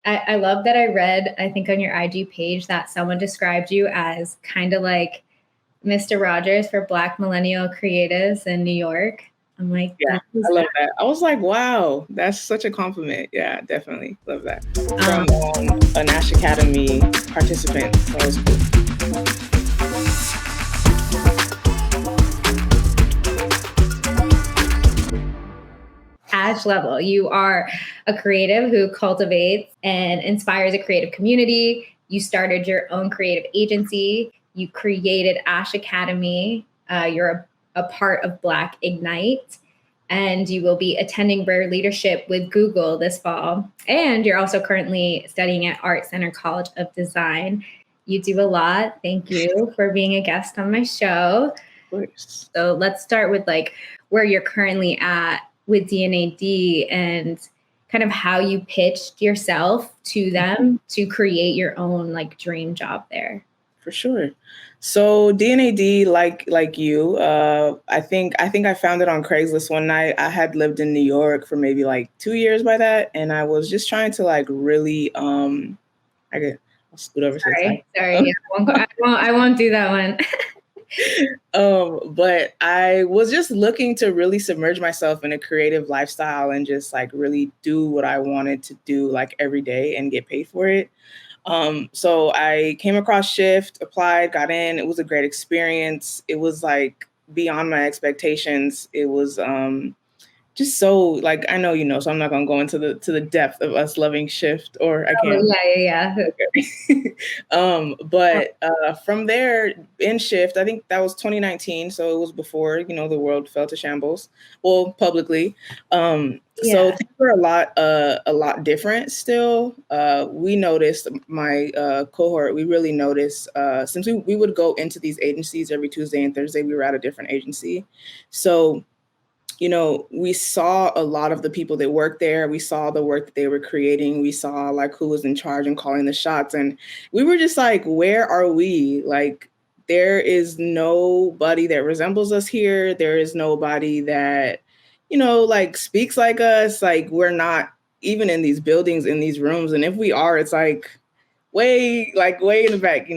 I love that I read, I think on your IG page, that someone described you as kind of like Mr. Rogers for Black millennial creatives in New York. I'm like, Yeah, that I is love that. I was like, wow, that's such a compliment. Yeah, definitely love that. um, From a Nash Academy participant. That was cool. Ash level. You are a creative who cultivates and inspires a creative community. You started your own creative agency. You created Ash Academy. You're a part of Black Ignite. And you will be attending Rare Leadership with Google this fall. And you're also currently studying at Art Center College of Design. You do a lot. Thank you for being a guest on my show. Of course. So let's start with like where you're currently at with DNAD and kind of how you pitched yourself to them to create your own like dream job there. For sure. So DNAD, like you, I think I found it on Craigslist one night. I had lived in New York for maybe like 2 years by that, and I was just trying to like really I'll scoot over to the side. Sorry, yeah, I won't do that one. But I was just looking to really submerge myself in a creative lifestyle and just like really do what I wanted to do like every day and get paid for it. So I came across Shift, applied, got in. It was a great experience. It was like beyond my expectations. It was just so like, I know, so I'm not going to go into the depth of us loving Shift, or I can. Yeah. Okay. But from there in Shift, I think that was 2019. So it was before, the world fell to shambles, well, publicly. So things were a lot different still. We noticed, my cohort, we really noticed, since we would go into these agencies every Tuesday and Thursday, we were at a different agency. So we saw a lot of the people that worked there. We saw the work that they were creating. We saw like who was in charge and calling the shots. And we were just like, where are we? Like, there is nobody that resembles us here. There is nobody that, like speaks like us. Like, we're not even in these buildings, in these rooms. And if we are, it's like way in the back,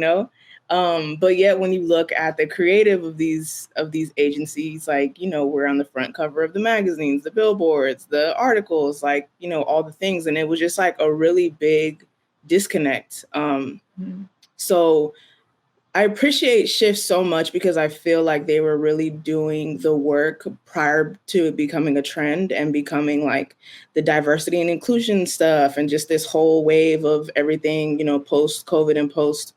but yet when you look at the creative of these agencies, like, we're on the front cover of the magazines, the billboards, the articles, like, all the things. And it was just like a really big disconnect. So I appreciate Shift so much because I feel like they were really doing the work prior to it becoming a trend and becoming like the diversity and inclusion stuff and just this whole wave of everything, post COVID and post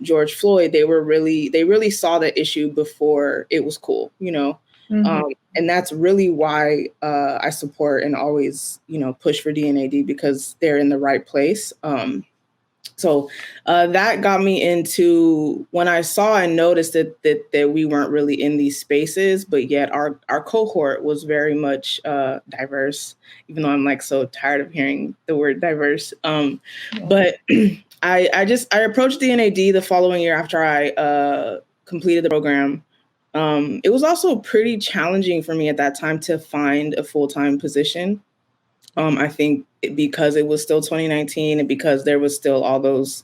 George Floyd. They really saw the issue before it was cool, and that's really why I support and always, push for DNAD, because they're in the right place. So that got me into when I saw and noticed that we weren't really in these spaces, but yet our cohort was very much diverse, even though I'm like so tired of hearing the word diverse. But I approached DNAD the following year after I completed the program. It was also pretty challenging for me at that time to find a full-time position. I think because it was still 2019 and because there was still all those,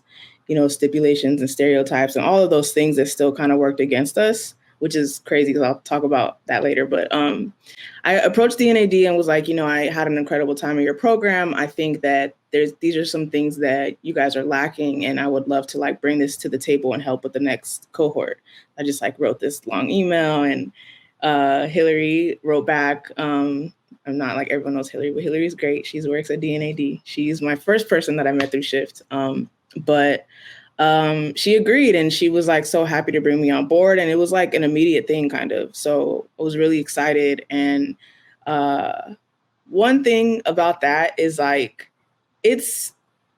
stipulations and stereotypes and all of those things that still kind of worked against us, which is crazy because I'll talk about that later. But I approached DNAD and was like, I had an incredible time in your program. I think that these are some things that you guys are lacking, and I would love to like bring this to the table and help with the next cohort. I just like wrote this long email, and Hillary wrote back. I'm not like everyone knows Hillary, but Hillary's great. She works at DNAD. She's my first person that I met through Shift. But she agreed, and she was like so happy to bring me on board. And it was like an immediate thing kind of. So I was really excited. And one thing about that is like, it's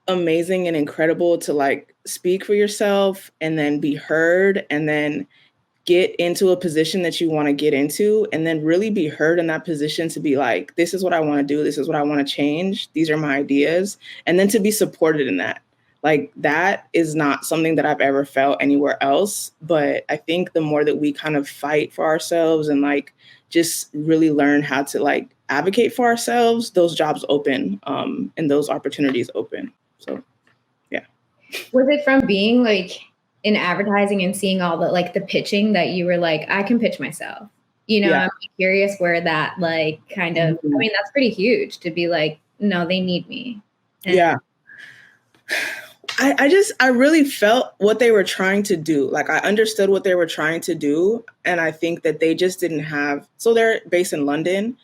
amazing and incredible to like speak for yourself and then be heard and then get into a position that you want to get into and then really be heard in that position to be like, this is what I want to do. This is what I want to change. These are my ideas. And then to be supported in that. Like, that is not something that I've ever felt anywhere else. But I think the more that we kind of fight for ourselves and like just really learn how to like advocate for ourselves, those jobs open, and those opportunities open. So, yeah. Was it from being like in advertising and seeing all the like the pitching that you were like, I can pitch myself? You know, Yeah. I'm curious where that like kind of, I mean, that's pretty huge to be like, no, they need me. And yeah. I really felt what they were trying to do. Like, I understood what they were trying to do. And I think that they just didn't have, so they're based in London.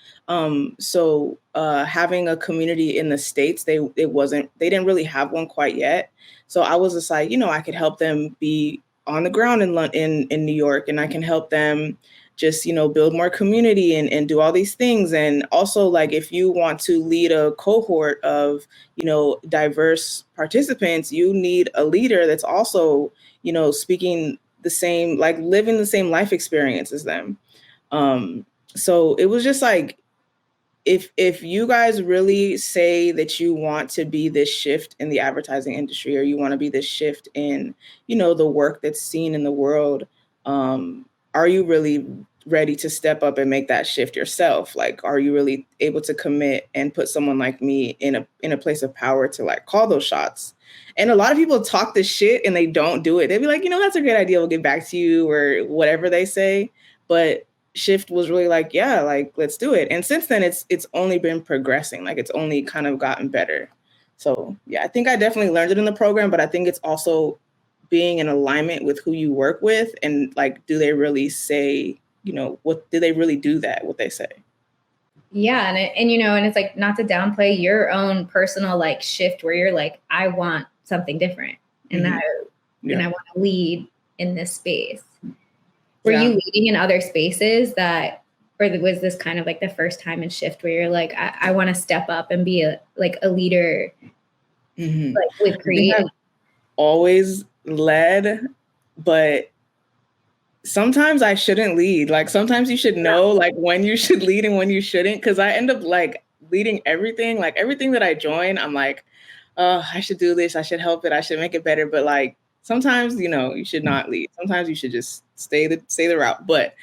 So having a community in the States, they didn't really have one quite yet. So I was just like, I could help them be on the ground in New York, and I can help them just, build more community and do all these things. And also, like, if you want to lead a cohort of, diverse participants, you need a leader that's also, speaking the same, like living the same life experience as them. So it was just like, if you guys really say that you want to be this shift in the advertising industry, or you want to be this shift in, the work that's seen in the world, are you really ready to step up and make that shift yourself? Like, are you really able to commit and put someone like me in a place of power to like call those shots? And a lot of people talk this shit and they don't do it. They'd be like, that's a great idea, we'll get back to you, or whatever they say. But Shift was really like, yeah, like, let's do it. And since then, it's only been progressing. Like, it's only kind of gotten better. So yeah, I think I definitely learned it in the program, but I think it's also being in alignment with who you work with, and like, do they really say, what do they really do that, what they say? Yeah. And it's like, not to downplay your own personal like shift where you're like, I want something different, and I want to lead in this space. Were you leading in other spaces or was this kind of like the first time in Shift where you're like, I want to step up and be a leader, like with creative? I've always led, but sometimes I shouldn't lead. Like, sometimes you should know like when you should lead and when you shouldn't. Cause I end up like leading everything, like everything that I join, I'm like, I should do this. I should help it. I should make it better. But like, sometimes, you should not lead. Sometimes you should just stay the route. But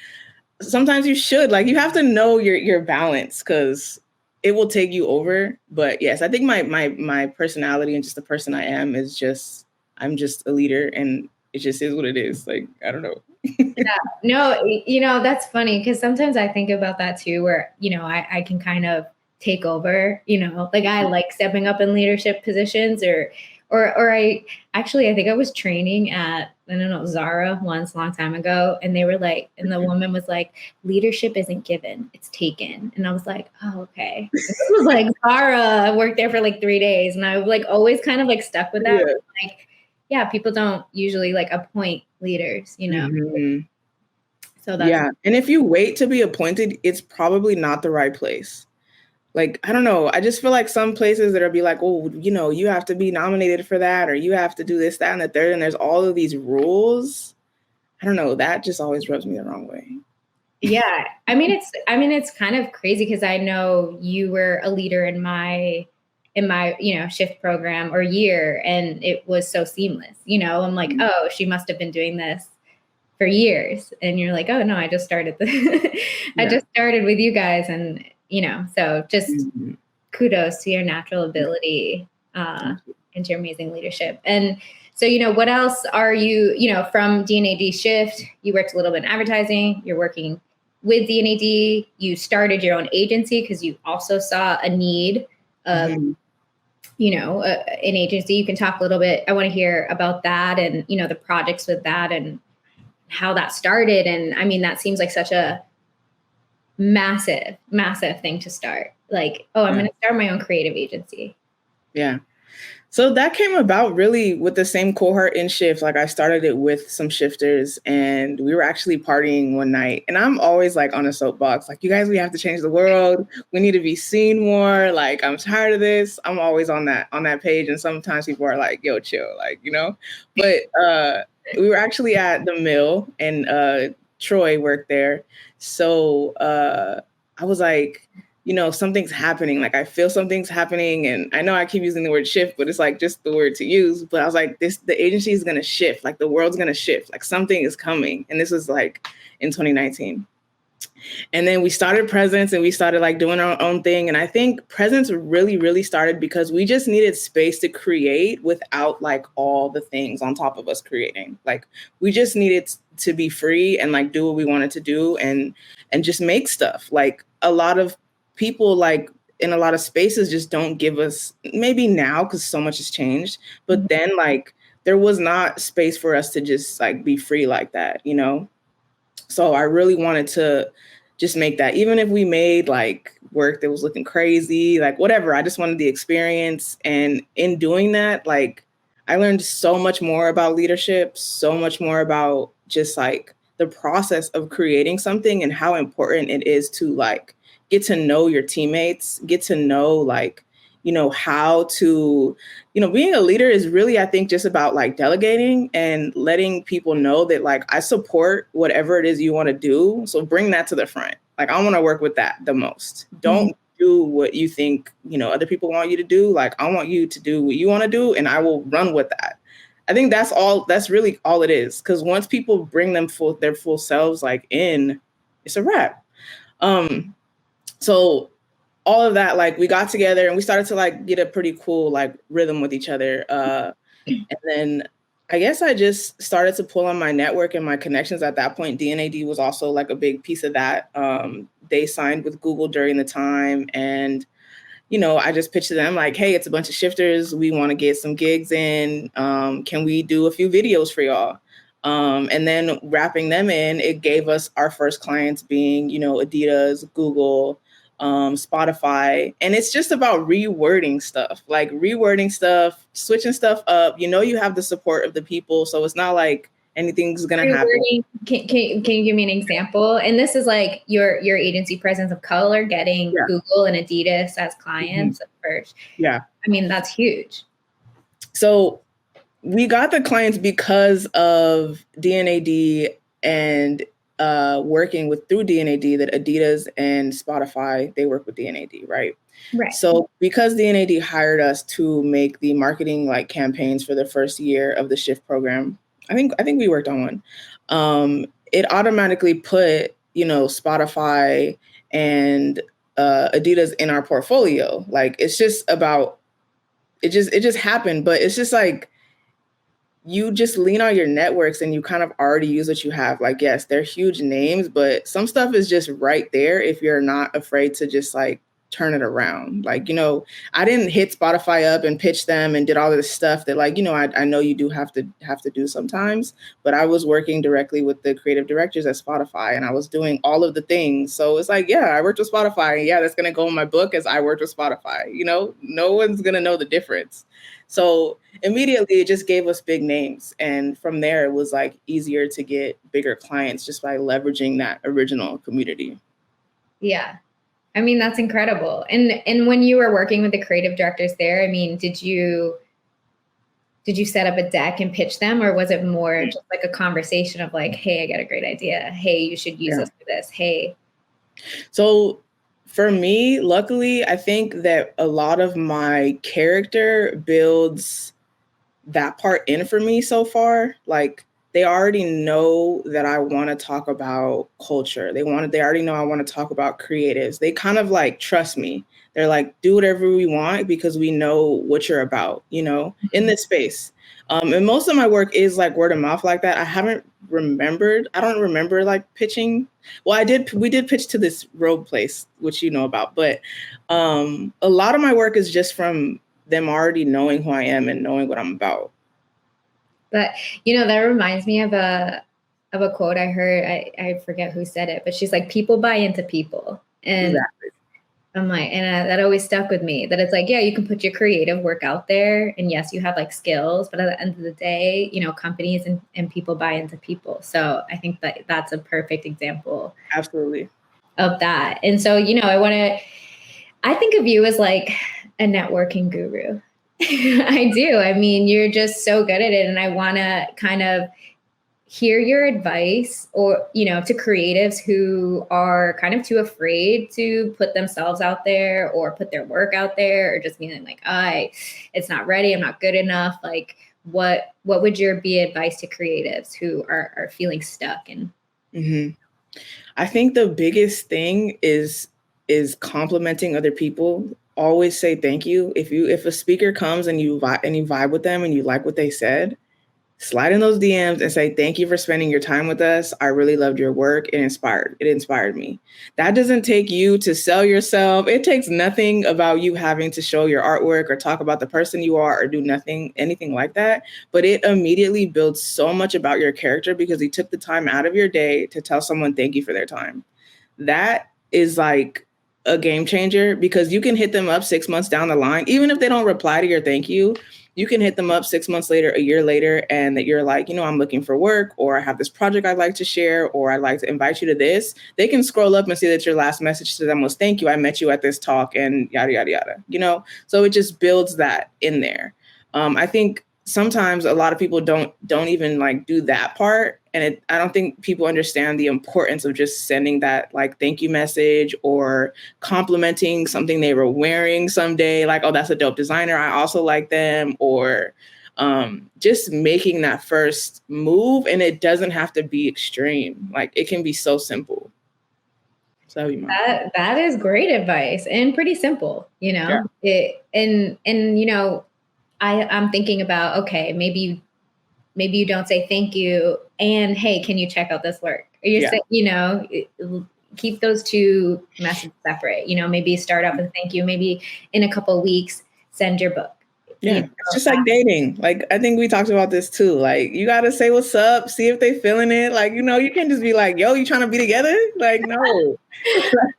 sometimes you should, like, you have to know your balance, because it will take you over. But yes, I think my personality and just the person I am is just, I'm just a leader, and it just is what it is. Like, I don't know. Yeah. No, that's funny, because sometimes I think about that too, where, I can kind of take over, like I like stepping up in leadership positions, or I think I was training at, I don't know, Zara once, a long time ago. And they were like, and the woman was like, leadership isn't given, it's taken. And I was like, oh, okay. It was like Zara. I worked there for like 3 days, and I was like always kind of like stuck with that. Yeah. Like, yeah, people don't usually like appoint leaders, So that's, yeah. And if you wait to be appointed, it's probably not the right place. Like, I don't know. I just feel like some places that'll be like, oh, you have to be nominated for that, or you have to do this, that, and the third. And there's all of these rules. I don't know. That just always rubs me the wrong way. Yeah. I mean, it's kind of crazy, because I know you were a leader in my shift program or year, and it was so seamless. I'm like, oh, she must have been doing this for years. And you're like, oh no, I just started I just started with you guys. And so just kudos to your natural ability and to your amazing leadership. And so, what else are you, from D&AD Shift, you worked a little bit in advertising, you're working with D&AD, you started your own agency because you also saw a need of, an agency. You can talk a little bit. I want to hear about that, and, the projects with that and how that started. And I mean, that seems like such a massive, massive thing to start. Like, oh, I'm going to start my own creative agency. Yeah. So that came about really with the same cohort in Shift. Like, I started it with some shifters, and we were actually partying one night. And I'm always like on a soapbox, like, you guys, we have to change the world. We need to be seen more. Like, I'm tired of this. I'm always on that page. And sometimes people are like, yo, chill, like, but we were actually at the mill, and Troy worked there. So I was like, something's happening. Like, I feel something's happening. And I know I keep using the word shift, but it's like just the word to use. But I was like, the agency is going to shift. Like, the world's going to shift. Like, something is coming. And this was like in 2019. And then we started Presence and we started like doing our own thing. And I think Presence really, really started because we just needed space to create without like all the things on top of us creating. Like we just needed to be free and like do what we wanted to do and just make stuff. Like a lot of people like in a lot of spaces just don't give us, maybe now because so much has changed, but then like there was not space for us to just like be free like that, you know? So I really wanted to just make that, even if we made like work that was looking crazy, like whatever, I just wanted the experience. And in doing that, like I learned so much more about leadership, so much more about just like the process of creating something and how important it is to like get to know your teammates, get to know like, you know, how to, you know, being a leader is really, I think, just about like delegating and letting people know that like I support whatever it is you want to do. So bring that to the front. Like I want to work with that the most. Don't do what you think, you know, other people want you to do. Like I want you to do what you want to do and I will run with that. I think that's really all it is. Because once people bring their full selves like in, it's a wrap. So all of that, like we got together and we started to like get a pretty cool like rhythm with each other. And then I guess I just started to pull on my network and my connections at that point. DNAD was also like a big piece of that. They signed with Google during the time. And, you know, I just pitched to them like, hey, it's a bunch of shifters. We want to get some gigs in. Can we do a few videos for y'all? And then wrapping them in, it gave us our first clients being, you know, Adidas, Google, Spotify. And it's just about rewording stuff, switching stuff up. You know, you have the support of the people. So it's not like anything's going to happen. Can you give me an example? And this is like your agency Presence of Color getting Google and Adidas as clients at first. Yeah. I mean, that's huge. So we got the clients because of DNAD and working through DNAD, that Adidas and Spotify, they work with DNAD, right? Right. So because DNAD hired us to make the marketing like campaigns for the first year of the Shift program, I think we worked on one. It automatically put, you know, Spotify and Adidas in our portfolio. Like it's just about it just happened, but it's just like you just lean on your networks and you kind of already use what you have. Like, yes, they're huge names, but some stuff is just right there if you're not afraid to just like turn it around. Like, you know, I didn't hit Spotify up and pitch them and did all this stuff that like, you know, I know you do have to do sometimes, but I was working directly with the creative directors at Spotify and I was doing all of the things. So it's like, yeah, I worked with Spotify and yeah, that's going to go in my book as I worked with Spotify. You know, no one's going to know the difference. So immediately it just gave us big names. And from there, it was like easier to get bigger clients just by leveraging that original community. Yeah. I mean, that's incredible. And when you were working with the creative directors there, I mean, did you set up a deck and pitch them, or was it more just like a conversation of like, hey, I got a great idea. Hey, you should use this for this. Hey. So for me, luckily, I think that a lot of my character builds that part in for me so far. Like they already know that I want to talk about culture. They already know I want to talk about creatives. They kind of like trust me. They're like, do whatever we want because we know what you're about, you know, in this space. And most of my work is like word of mouth like that. I don't remember like pitching. Well, we did pitch to this robe place, which you know about, but a lot of my work is just from them already knowing who I am and knowing what I'm about. But, you know, that reminds me of a quote I heard. I forget who said it, but she's like, people buy into people. And exactly. I'm like, and that always stuck with me, that it's like, yeah, you can put your creative work out there. And yes, you have like skills, but at the end of the day, you know, companies and people buy into people. So I think that that's a perfect example. Absolutely. Of that. And so, you know, I think of you as like a networking guru. I do. I mean, you're just so good at it. And I want to kind of hear your advice, or, you know, to creatives who are kind of too afraid to put themselves out there or put their work out there, or just being like, it's not ready, I'm not good enough. Like, what would your be advice to creatives who are feeling stuck? And I think the biggest thing is complimenting other people. Always say thank you. If a speaker comes and you vibe with them and you like what they said, slide in those DMs and say, thank you for spending your time with us. I really loved your work. It inspired me. That doesn't take you to sell yourself. It takes nothing about you having to show your artwork or talk about the person you are or do anything like that. But it immediately builds so much about your character because you took the time out of your day to tell someone thank you for their time. That is like a game changer because you can hit them up 6 months down the line, even if they don't reply to your thank you. You can hit them up 6 months later, a year later, and that you're like, I'm looking for work, or I have this project I'd like to share, or I'd like to invite you to this. They can scroll up and see that your last message to them was, thank you, I met you at this talk, and yada, yada, yada, So it just builds that in there. I think sometimes a lot of people don't even like do that part. And I don't think people understand the importance of just sending that like thank you message or complimenting something they were wearing someday. Like, oh, that's a dope designer. I also like them. Or just making that first move. And it doesn't have to be extreme. Like it can be so simple. So that is great advice and pretty simple, Yeah. I'm thinking about, okay, maybe you don't say thank you and hey, can you check out this work? Or you're saying, keep those two messages separate. Maybe start out with thank you. Maybe in a couple of weeks, send your book. Yeah, it's just like dating. Like, I think we talked about this too. Like, you got to say what's up, see if they feeling it. Like, you can't just be like, yo, you trying to be together? Like, no.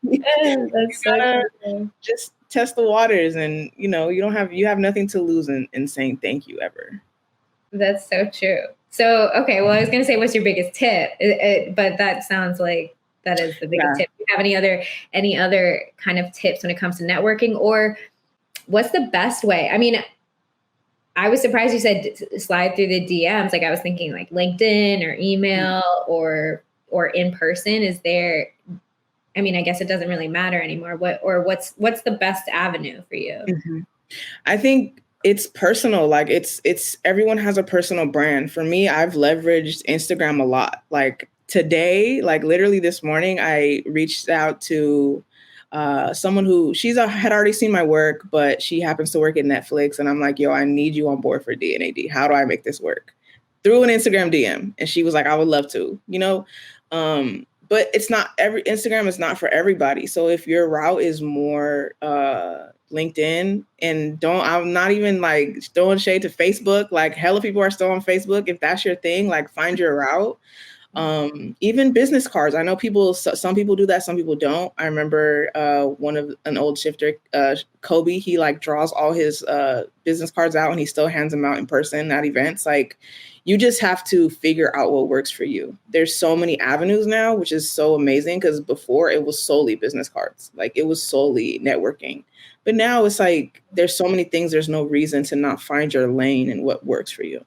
That's so cool. Just test the waters and, you have nothing to lose in saying thank you ever. That's so true. So, okay, well, I was going to say, what's your biggest tip? But that sounds like that is the biggest tip. Do you have any other kind of tips when it comes to networking, or what's the best way? I mean, I was surprised you said slide through the DMs. Like I was thinking like LinkedIn or email or in person. Is there, I mean, I guess it doesn't really matter anymore. What's the best avenue for you? Mm-hmm. I think it's personal. Like it's everyone has a personal brand. For me, I've leveraged Instagram a lot. Like today, like literally this morning, I reached out to someone who had already seen my work, but she happens to work at Netflix. And I'm like, yo, I need you on board for D&AD. How do I make this work? Through an Instagram DM. And she was like, I would love to, but it's not Instagram is not for everybody. So if your route is more LinkedIn, and I'm not even like throwing shade to Facebook, like hella people are still on Facebook. If that's your thing, like find your route. Even business cards. I know some people do that, some people don't. I remember an old shifter, Kobe, he like draws all his business cards out and he still hands them out in person at events. Like you just have to figure out what works for you. There's so many avenues now, which is so amazing because before it was solely business cards. Like it was solely networking. But now it's like there's so many things, there's no reason to not find your lane and what works for you.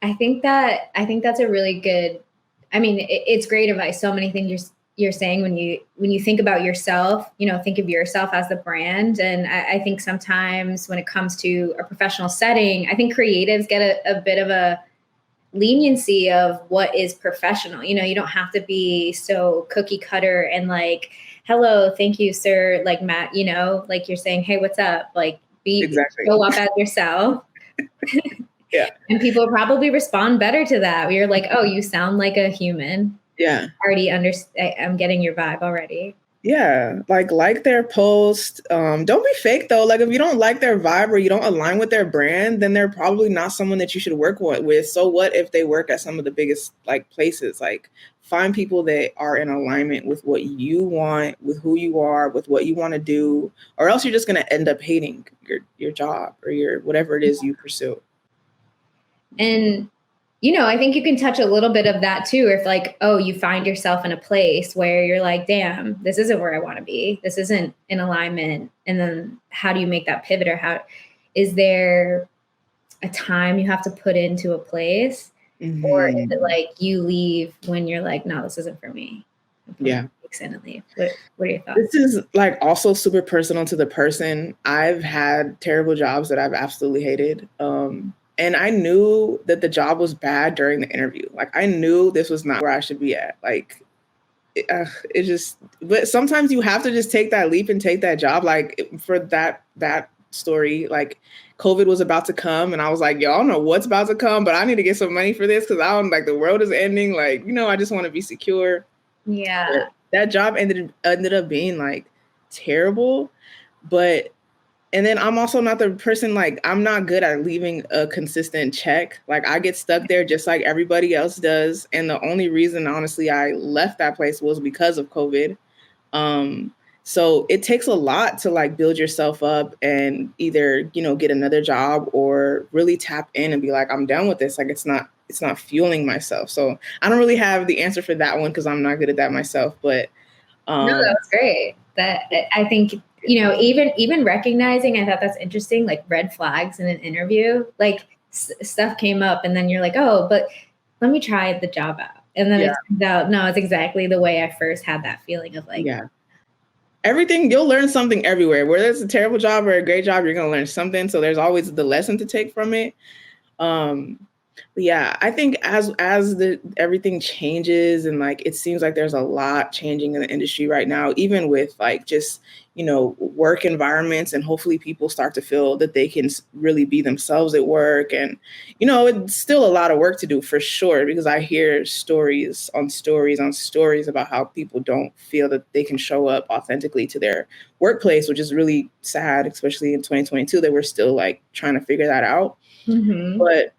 I think that's a really good, I mean, it's great advice. So many things you're saying when you think about yourself, think of yourself as the brand. And I think sometimes when it comes to a professional setting, I think creatives get a bit of a leniency of what is professional. You don't have to be so cookie cutter and like, hello, thank you, sir. Like Matt, like you're saying, hey, what's up? Like go up as yourself. Yeah. And people probably respond better to that. You're like, oh, you sound like a human. Yeah. I'm getting your vibe already. Yeah. Like their post. Don't be fake though. Like if you don't like their vibe or you don't align with their brand, then they're probably not someone that you should work with. So what if they work at some of the biggest like places? Like find people that are in alignment with what you want, with who you are, with what you want to do, or else you're just going to end up hating your job or your whatever it is you pursue. And, I think you can touch a little bit of that too. If like, oh, you find yourself in a place where you're like, damn, this isn't where I want to be. This isn't in alignment. And then how do you make that pivot, or how is there a time you have to put into a place? Mm-hmm. Or is it like you leave when you're like, no, this isn't for me? Yeah. And leave. What are your thoughts? This is like also super personal to the person. I've had terrible jobs that I've absolutely hated. And I knew that the job was bad during the interview. Like I knew this was not where I should be at. Like it just, but sometimes you have to just take that leap and take that job. Like for that story, like COVID was about to come and I was like, yo, I don't know what's about to come, but I need to get some money for this because I don't, like, the world is ending. Like, I just want to be secure. Yeah. But that job ended up being like terrible. And then I'm also not the person, like, I'm not good at leaving a consistent check. Like, I get stuck there just like everybody else does. And the only reason, honestly, I left that place was because of COVID. So it takes a lot to like build yourself up and either, get another job or really tap in and be like, I'm done with this. Like, it's not fueling myself. So I don't really have the answer for that one because I'm not good at that myself. But no, that was great. That I think, even recognizing, I thought that's interesting, like red flags in an interview, like stuff came up and then you're like, oh, but let me try the job out. And then it turns out, no, it's exactly the way I first had that feeling of like, everything, you'll learn something everywhere. Whether it's a terrible job or a great job, you're going to learn something. So there's always the lesson to take from it. But yeah, I think as everything changes and like it seems like there's a lot changing in the industry right now, even with like just work environments, and hopefully people start to feel that they can really be themselves at work. And it's still a lot of work to do for sure, because I hear stories on stories on stories about how people don't feel that they can show up authentically to their workplace, which is really sad, especially in 2022 that we're still like trying to figure that out. Mm-hmm. But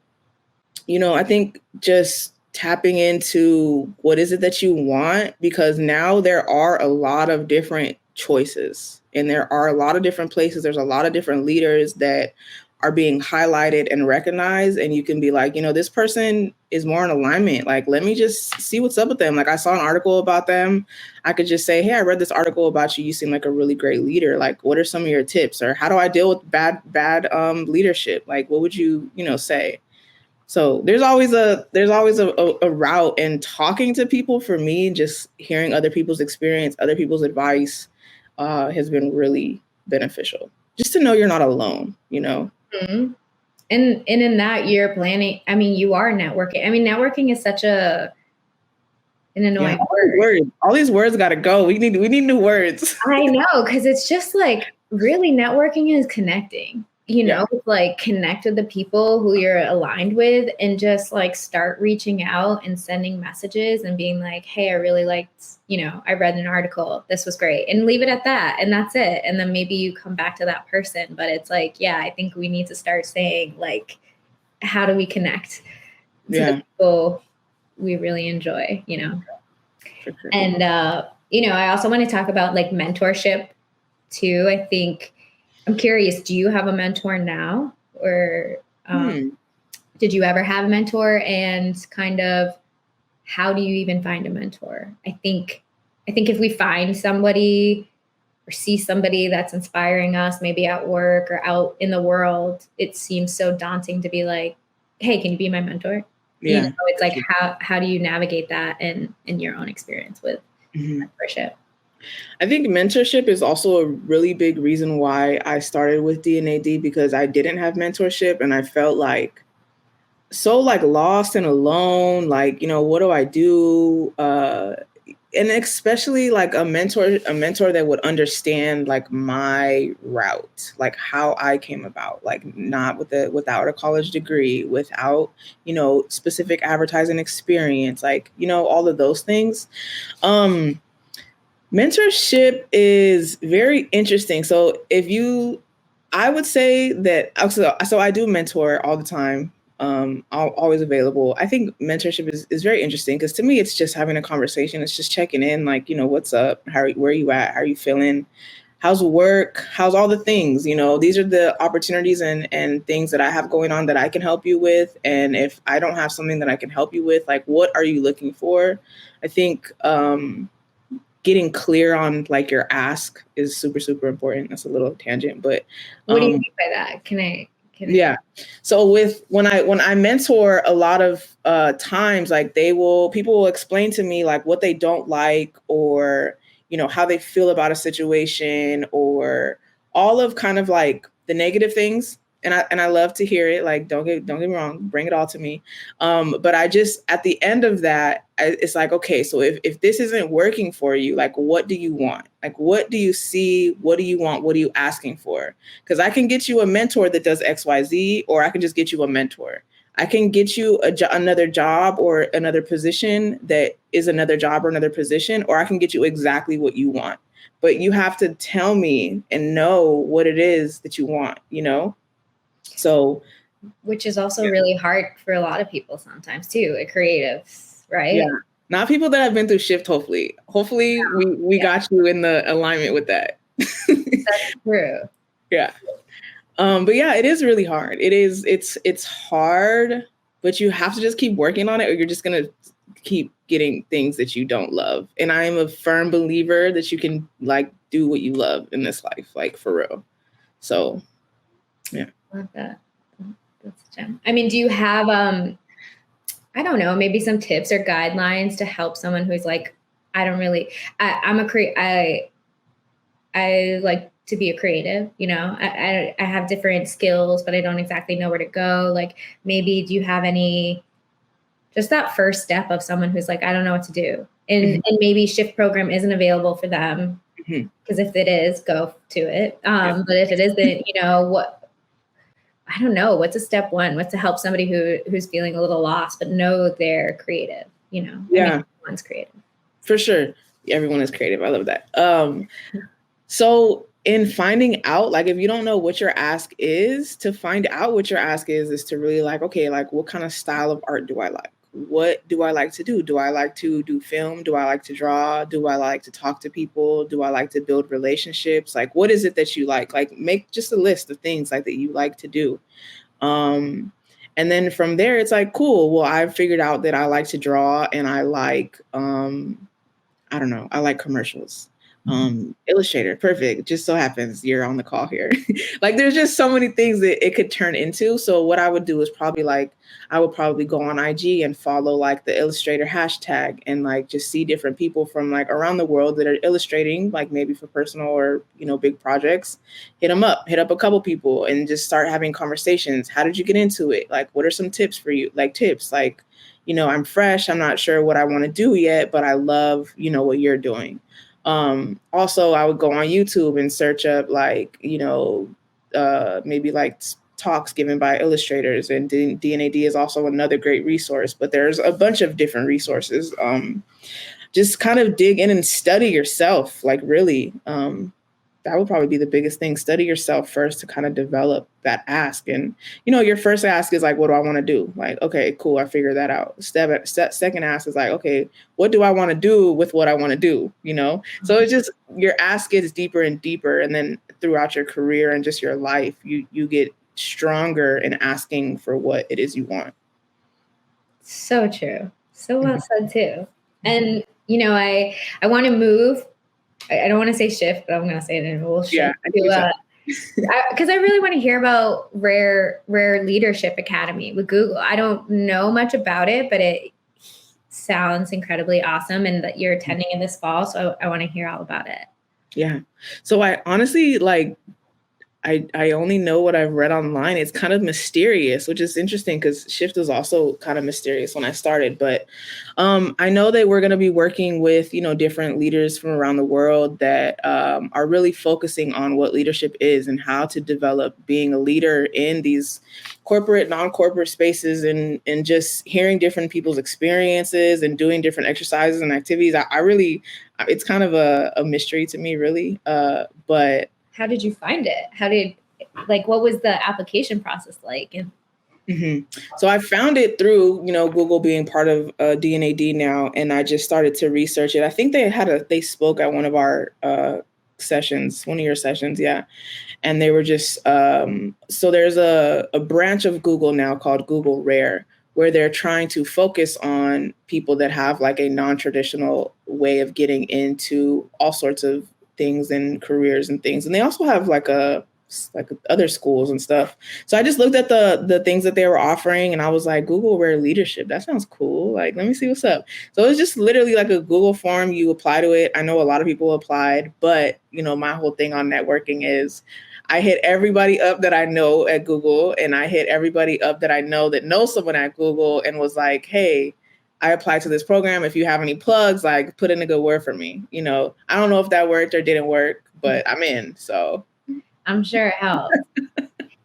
I think just tapping into what is it that you want, because now there are a lot of different choices and there are a lot of different places. There's a lot of different leaders that are being highlighted and recognized. And you can be like, this person is more in alignment. Like, let me just see what's up with them. Like, I saw an article about them. I could just say, hey, I read this article about you. You seem like a really great leader. Like, what are some of your tips? Or how do I deal with bad leadership? Like, what would you, say? So there's always a route, and talking to people, for me, just hearing other people's experience, other people's advice has been really beneficial. Just to know you're not alone, Mm-hmm. And in that you're planning, I mean, you are networking. I mean, networking is such an annoying word. All these words got to go. We need new words. I know, because it's just like, really, networking is connecting. Like connect with the people who you're aligned with and just like start reaching out and sending messages and being like, hey, I really liked, I read an article. This was great. And leave it at that. And that's it. And then maybe you come back to that person. But it's like, yeah, I think we need to start saying like, how do we connect to the people we really enjoy, For sure. And, I also want to talk about like mentorship too. I think, I'm curious, do you have a mentor now, or did you ever have a mentor, and kind of how do you even find a mentor? I think if we find somebody or see somebody that's inspiring us, maybe at work or out in the world, it seems so daunting to be like, hey, can you be my mentor? Yeah. It's like, how do you navigate that in your own experience with mentorship? I think mentorship is also a really big reason why I started with D&AD, because I didn't have mentorship and I felt like so like lost and alone. Like, what do I do? And especially like a mentor that would understand like my route, like how I came about, like not without a college degree, without, specific advertising experience, like, all of those things. Mentorship is very interesting. So I would say that, so I do mentor all the time. Always available. I think mentorship is very interesting because to me, it's just having a conversation. It's just checking in, like, what's up? Where are you at? How are you feeling? How's work? How's all the things? These are the opportunities and things that I have going on that I can help you with. And if I don't have something that I can help you with, like, what are you looking for? I think, getting clear on like your ask is super, super important. That's a little tangent, but what do you mean by that? Can I? Yeah. So when I mentor, a lot of times, like people will explain to me like what they don't like, or, how they feel about a situation, or all of kind of like the negative things. And I love to hear it. Like, don't get me wrong, bring it all to me. But I just, at the end of that, it's like, okay, so if this isn't working for you, like, what do you want? Like, what do you see? What do you want? What are you asking for? Because I can get you a mentor that does X, Y, Z, or I can just get you a mentor. I can get you another job or another position that is another job or another position, or I can get you exactly what you want. But you have to tell me and know what it is that you want, you know? So, which is also really hard for a lot of people sometimes too, creatives, right? Yeah. Not people that have been through Shift, hopefully. Hopefully we got you in the alignment with that. That's true. Yeah. But yeah, it is really hard. It's hard, but you have to just keep working on it, or you're just gonna keep getting things that you don't love. And I am a firm believer that you can like do what you love in this life, like for real. So yeah. Love that. That's a gem. I mean, do you have I don't know, maybe some tips or guidelines to help someone who's like, I like to be a creative, you know, I have different skills, but I don't exactly know where to go. Like, maybe do you have just that first step of someone who's like, I don't know what to do. And maybe Shift program isn't available for them, because if it is, go to it. But if it isn't, you know, I don't know, what's a step one? What's to help somebody who's feeling a little lost, but know they're creative, you know? Yeah. I mean, everyone's creative. For sure. Everyone is creative. I love that. So in finding out, like, if you don't know what your ask is, to find out what your ask is to really like, okay, like, what kind of style of art do I like? What do I like to do? Do I like to do film? Do I like to draw? Do I like to talk to people? Do I like to build relationships? Like, what is it that you like? Like, make just a list of things like that you like to do. And then from there, it's like, cool. Well, I've figured out that I like to draw, and I like, I don't know, I like commercials. Illustrator, perfect. It just so happens you're on the call here. Like, there's just so many things that it could turn into. So what I would do is probably like, I would probably go on IG and follow like the Illustrator hashtag, and like just see different people from like around the world that are illustrating, like maybe for personal or, you know, big projects. Hit up a couple people and just start having conversations. How did you get into it? Like, what are some tips for you? Like, tips like, you know, I'm fresh. I'm not sure what I want to do yet, but I love, you know, what you're doing. Also, I would go on YouTube and search up like, you know, maybe like talks given by illustrators, and DNAD is also another great resource, but there's a bunch of different resources. Just kind of dig in and study yourself, like really. That would probably be the biggest thing. Study yourself first to kind of develop that ask. And, you know, your first ask is like, what do I want to do? Like, okay, cool. I figured that out. Second ask is like, okay, what do I want to do with what I want to do? You know? So it's just, your ask gets deeper and deeper. And then throughout your career and just your life, you get stronger in asking for what it is you want. So true. So well said too. And, you know, I want to move. I don't want to say shift, but I'm going to say it in a little shift. Yeah, because I really want to hear about Rare Leadership Academy with Google. I don't know much about it, but it sounds incredibly awesome, and that you're attending in this fall. So I want to hear all about it. Yeah. So I honestly I only know what I've read online. It's kind of mysterious, which is interesting because Shift was also kind of mysterious when I started. But I know that we're going to be working with, you know, different leaders from around the world that are really focusing on what leadership is and how to develop being a leader in these corporate, non-corporate spaces, and just hearing different people's experiences and doing different exercises and activities. I really, it's kind of a mystery to me, really. But how did you find it? What was the application process like? So I found it through, you know, Google being part of DNAD now, and I just started to research it. I think they spoke at one of our sessions, one of your sessions, yeah. And they were just, so there's a branch of Google now called Google Rare, where they're trying to focus on people that have like a non-traditional way of getting into all sorts of things and careers and things. And they also have like other schools and stuff. So I just looked at the things that they were offering, and I was like, Google Rare Leadership, that sounds cool. Like, let me see what's up. So it was just literally like a Google form. You apply to it. I know a lot of people applied, but you know, my whole thing on networking is I hit everybody up that I know at Google, and I hit everybody up that I know that knows someone at Google, and was like, hey, I applied to this program. If you have any plugs, like put in a good word for me. You know, I don't know if that worked or didn't work, but I'm in. So I'm sure it helped.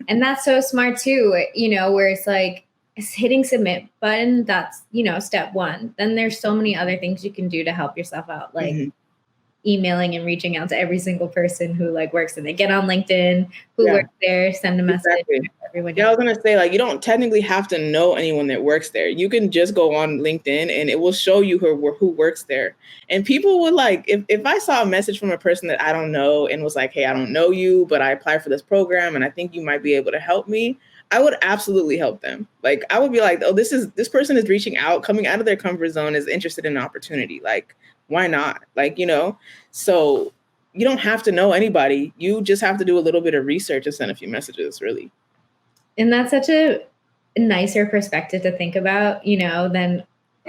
And that's so smart too, you know, where it's like hitting submit button, that's, you know, step one. Then there's so many other things you can do to help yourself out, like emailing and reaching out to every single person who like works in it. Get on LinkedIn, who works there, send a message. Exactly. Yeah, I was gonna say, like, you don't technically have to know anyone that works there. You can just go on LinkedIn and it will show you who works there. And people would like, if I saw a message from a person that I don't know and was like, hey, I don't know you, but I applied for this program and I think you might be able to help me, I would absolutely help them. Like, I would be like, oh, this person is reaching out, coming out of their comfort zone, is interested in an opportunity. Like, why not? Like, you know, so you don't have to know anybody. You just have to do a little bit of research and send a few messages, really. And that's such a nicer perspective to think about, you know, than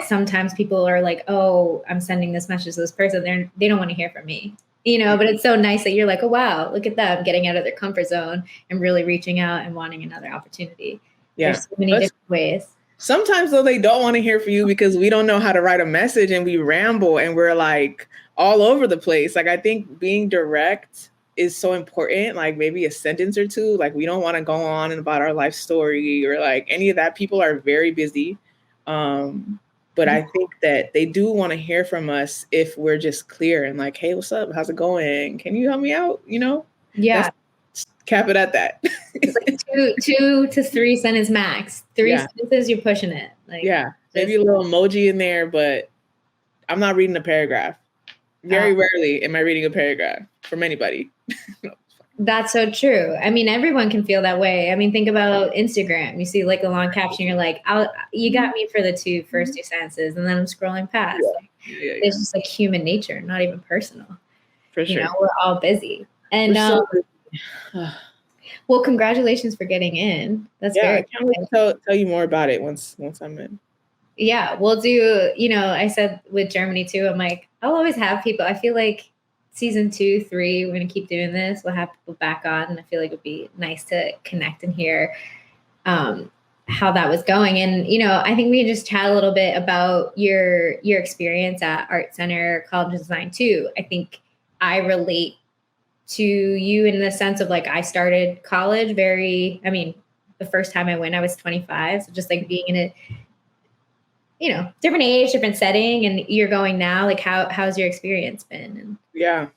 sometimes people are like, oh, I'm sending this message to this person. They don't want to hear from me, you know, but it's so nice that you're like, oh, wow, look at them getting out of their comfort zone and really reaching out and wanting another opportunity. Yeah. There's so many different ways. Sometimes, though, they don't want to hear from you because we don't know how to write a message and we ramble and we're like all over the place. Like, I think being direct is so important, like maybe a sentence or two. Like, we don't want to go on and about our life story or like any of that. People are very busy. But I think that they do want to hear from us if we're just clear and like, hey, what's up? How's it going? Can you help me out? You know? Yeah. Cap it at that. It's like two to three sentence max. Three sentences, you're pushing it. Like, maybe a little emoji in there, but I'm not reading a paragraph. Very rarely am I reading a paragraph from anybody. That's so true. I mean, everyone can feel that way. I mean, think about Instagram. You see like a long caption, you're like, you got me for the first two sentences, and then I'm scrolling past. It's just like human nature, not even personal. For sure. You know, we're all busy. And well, congratulations for getting in. That's very I can't wait to tell you more about it once I'm in. Yeah, we'll do, you know, I said with Germany too, I'm like, I'll always have people. I feel like season 2, 3, we're going to keep doing this. We'll have people back on. And I feel like it'd be nice to connect and hear how that was going. And, you know, I think we can just chat a little bit about your experience at Art Center College of Design too. I think I relate to you in the sense of like, I started college the first time I went, I was 25. So just like being in a, you know, different age, different setting, and you're going now, like how's your experience been? Yeah,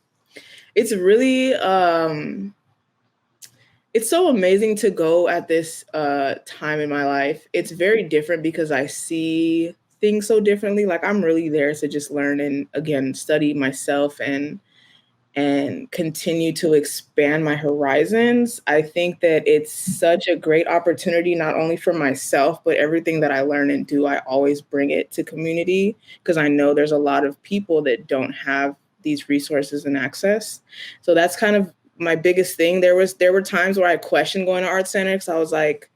it's really, it's so amazing to go at this time in my life. It's very different because I see things so differently. Like, I'm really there to just learn and again, study myself and continue to expand my horizons. I think that it's such a great opportunity, not only for myself, but everything that I learn and do, I always bring it to community because I know there's a lot of people that don't have these resources and access. So that's kind of my biggest thing. There were times where I questioned going to Art Center because I was like,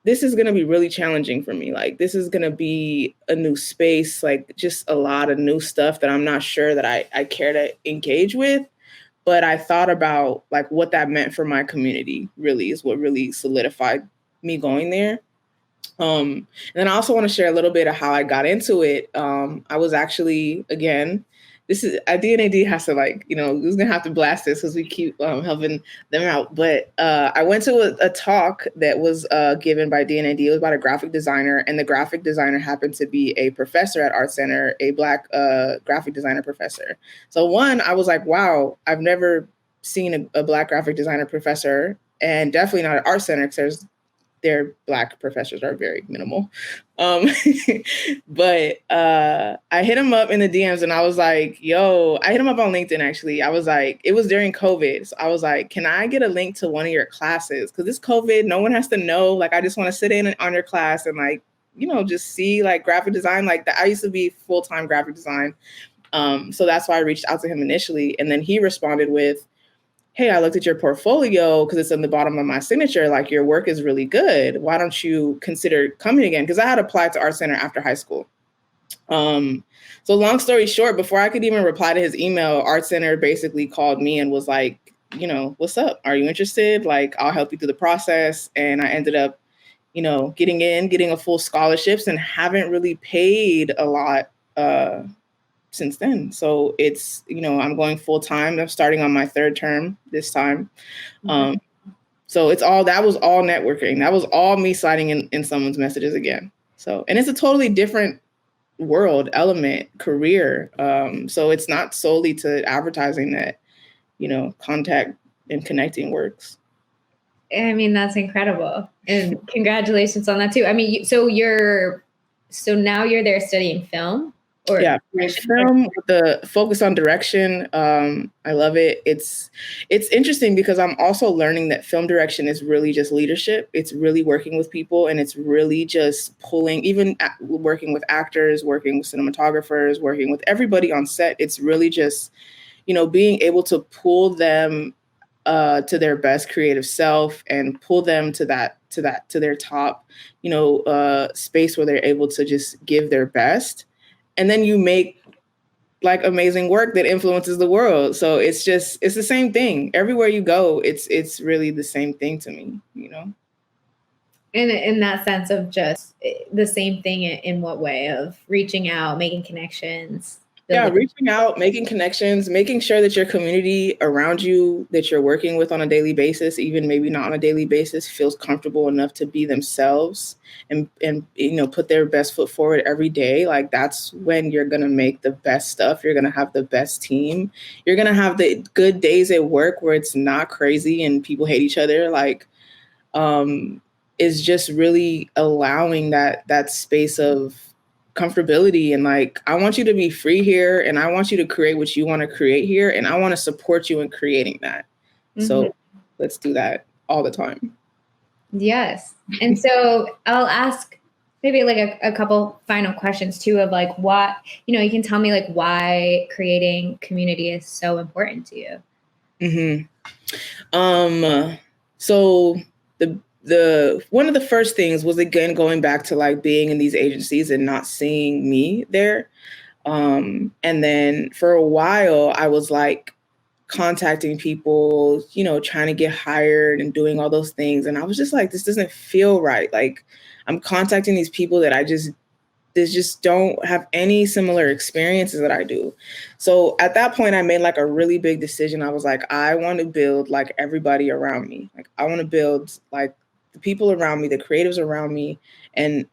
this is going to be really challenging for me. Like, this is going to be a new space, like just a lot of new stuff that I'm not sure that I care to engage with. But I thought about like what that meant for my community really is what really solidified me going there. And then I also want to share a little bit of how I got into it. I was actually, again, this is DNAD has to like, you know, who's gonna have to blast this because we keep helping them out. But I went to a talk that was given by DNAD. It was about a graphic designer, and the graphic designer happened to be a professor at Art Center, a Black graphic designer professor. So one, I was like, wow, I've never seen a Black graphic designer professor, and definitely not at Art Center because their Black professors are very minimal. But I hit him up in the DMs and I was like, yo, I hit him up on LinkedIn, actually. I was like, it was during COVID. So I was like, can I get a link to one of your classes? Because it's COVID, no one has to know. Like, I just want to sit in on your class and like, you know, just see like graphic design. Like I used to be full-time graphic design. So that's why I reached out to him initially. And then he responded with, hey, I looked at your portfolio because it's on the bottom of my signature. Like, your work is really good. Why don't you consider coming again? Because I had applied to Art Center after high school. So long story short, before I could even reply to his email, Art Center basically called me and was like, you know, what's up? Are you interested? Like, I'll help you through the process. And I ended up, you know, getting a full scholarships and haven't really paid a lot since then. So it's, you know, I'm going full time. I'm starting on my third term this time. So that was all networking. That was all me sliding in someone's messages again. So, and it's a totally different world, element, career. So it's not solely to advertising that, you know, contact and connecting works. I mean, that's incredible. And congratulations on that too. I mean, so now you're there studying film? Or yeah, film with the focus on direction. I love it. It's interesting because I'm also learning that film direction is really just leadership. It's really working with people, and it's really just pulling, even working with actors, working with cinematographers, working with everybody on set. It's really just, you know, being able to pull them to their best creative self and pull them to their top, you know, space where they're able to just give their best. And then you make like amazing work that influences the world. So it's the same thing. Everywhere you go, it's really the same thing to me, you know? In that sense of just the same thing, in what way? Of reaching out, making connections? Yeah, reaching out, making connections, making sure that your community around you that you're working with on a daily basis, even maybe not on a daily basis, feels comfortable enough to be themselves and you know, put their best foot forward every day. Like, that's when you're going to make the best stuff. You're going to have the best team. You're going to have the good days at work where it's not crazy and people hate each other. Like, is just really allowing that space of comfortability, and like, I want you to be free here, and I want you to create what you want to create here, and I want to support you in creating that. So let's do that all the time. Yes. And so I'll ask maybe like a couple final questions too, of like, what, you know, you can tell me like why creating community is so important to you. So the one of the first things was, again, going back to like being in these agencies and not seeing me there. And then for a while I was like contacting people, you know, trying to get hired and doing all those things. And I was just like, this doesn't feel right. Like, I'm contacting these people that they just don't have any similar experiences that I do. So at that point, I made like a really big decision. I was like, I want to build like everybody around me. Like, I want to build like the people around me, the creatives around me. And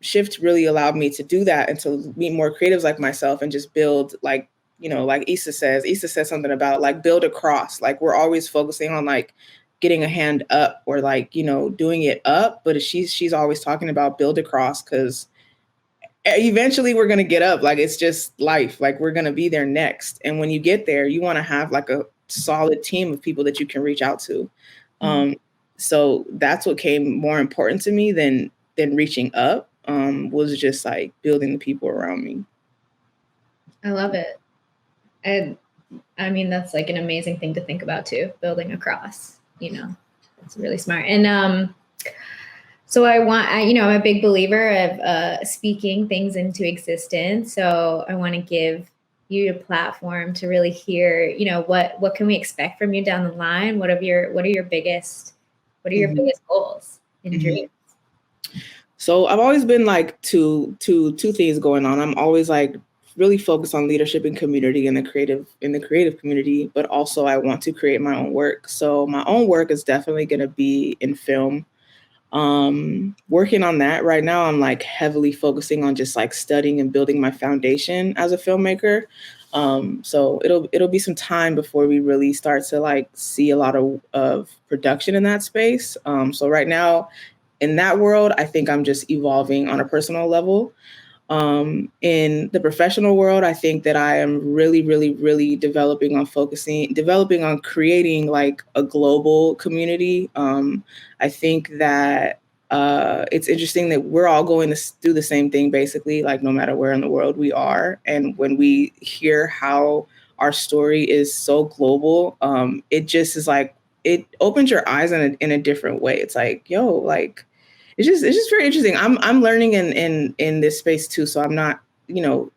Shift really allowed me to do that and to meet more creatives like myself and just build, like, you know, like Issa says something about like build across. Like, we're always focusing on like getting a hand up or like, you know, doing it up. But she's always talking about build across, because eventually we're going to get up. Like, it's just life. Like, we're going to be there next. And when you get there, you want to have like a solid team of people that you can reach out to. So that's what came more important to me than reaching up, was just like building the people around me. I love it. And I mean, that's like an amazing thing to think about too, building across, you know, it's really smart. And so I'm a big believer of speaking things into existence. So I want to give you a platform to really hear, you know, what can we expect from you down the line? What are your biggest goals and dreams? So I've always been like two things going on. I'm always like really focused on leadership and community in the creative community, but also I want to create my own work. So my own work is definitely going to be in film. Working on that right now. I'm like heavily focusing on just like studying and building my foundation as a filmmaker. So it'll be some time before we really start to like see a lot of production in that space. So right now in that world, I think I'm just evolving on a personal level. In the professional world, I think that I am really, really, really developing on creating like a global community. I think that it's interesting that we're all going to do the same thing, basically, like no matter where in the world we are. And when we hear how our story is so global, it just is like, it opens your eyes in a different way. It's like, yo, like, it's just very interesting. I'm learning in this space too. So I'm not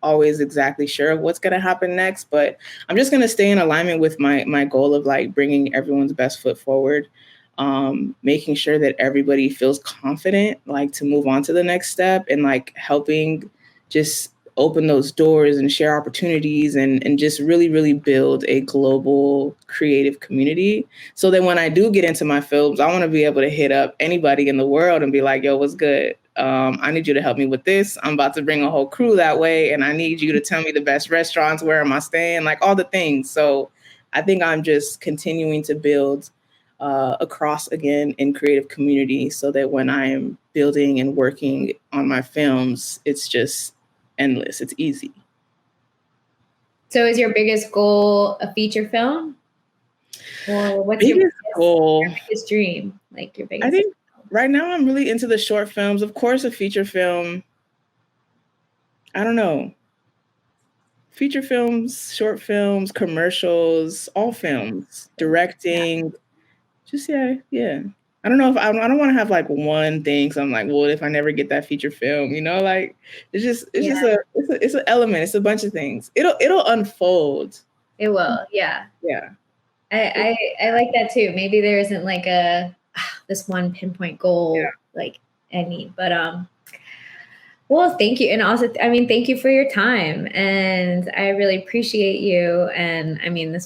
always exactly sure of what's going to happen next, but I'm just going to stay in alignment with my goal of like bringing everyone's best foot forward, making sure that everybody feels confident, like to move on to the next step, and like helping just open those doors and share opportunities, and just really, really build a global creative community, so that when I do get into my films, I want to be able to hit up anybody in the world and be like, yo, what's good? I need you to help me with this. I'm about to bring a whole crew that way, and I need you to tell me the best restaurants, where am I staying, like all the things. So I think I'm just continuing to build across, again, in creative community, so that when I am building and working on my films, it's just endless. It's easy. So is your biggest goal a feature film? Or what's biggest your goal? Your biggest dream? Like your biggest. I think right now I'm really into the short films. Of course, a feature film. I don't know. Feature films, short films, commercials, all films, directing. Just yeah. I don't know if I don't want to have like one thing. So I'm like, well, if I never get that feature film, like it's an element. It's a bunch of things. It'll unfold. It will, yeah. Yeah. I like that too. Maybe there isn't like this one pinpoint goal like any, but well, thank you. And also, I mean, thank you for your time. And I really appreciate you. And I mean,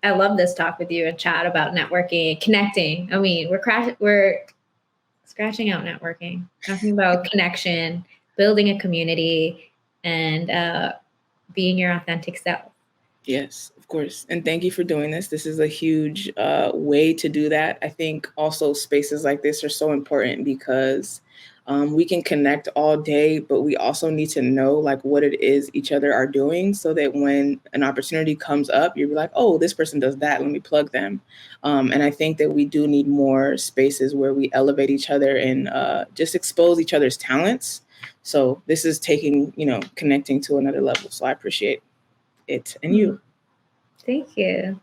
I love this talk with you and chat about networking, connecting. I mean, we're scratching out networking, talking about connection, building a community, and being your authentic self. Yes, of course. And thank you for doing this. This is a huge way to do that. I think also spaces like this are so important because we can connect all day, but we also need to know like what it is each other are doing, so that when an opportunity comes up, you'll be like, oh, this person does that. Let me plug them. And I think that we do need more spaces where we elevate each other and just expose each other's talents. So this is taking, connecting to another level. So I appreciate it and you. Thank you.